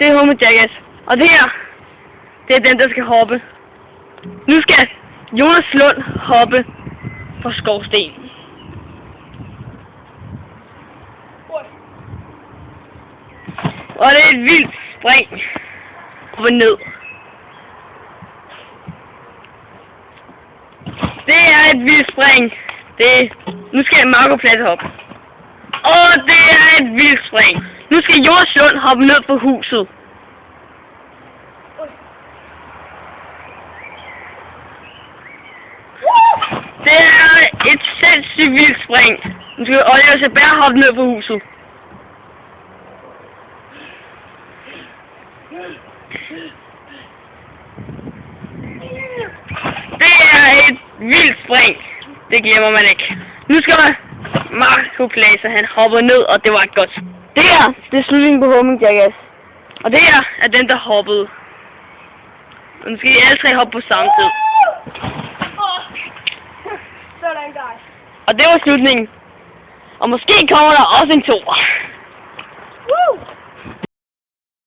det er Homie Jackass. Og det her, det er den, der skal hoppe. Nu skal Jonas Lund hoppe fra skorstenen. Og det er et vildt spring op og ned. Det er et vildt spring. Nu skal Marco Platte hoppe. Og det er et vildt spring. Nu skal Jonas Lund hoppe ned på huset. Det er et sindssygt vildt spring. Nu skal Oliver Seberg hoppe ned på huset. Det er et vildt spring. Det glemmer man ikke. Nu skal Marco Platte, han hopper ned, og det var godt. Det her, det er slutningen på Homie Jackass. Og det her er den, der hoppede. Og nu skal I alle tre hoppe på samme tid. Sådan, guys. Og det var slutningen. Og måske kommer der også en 2.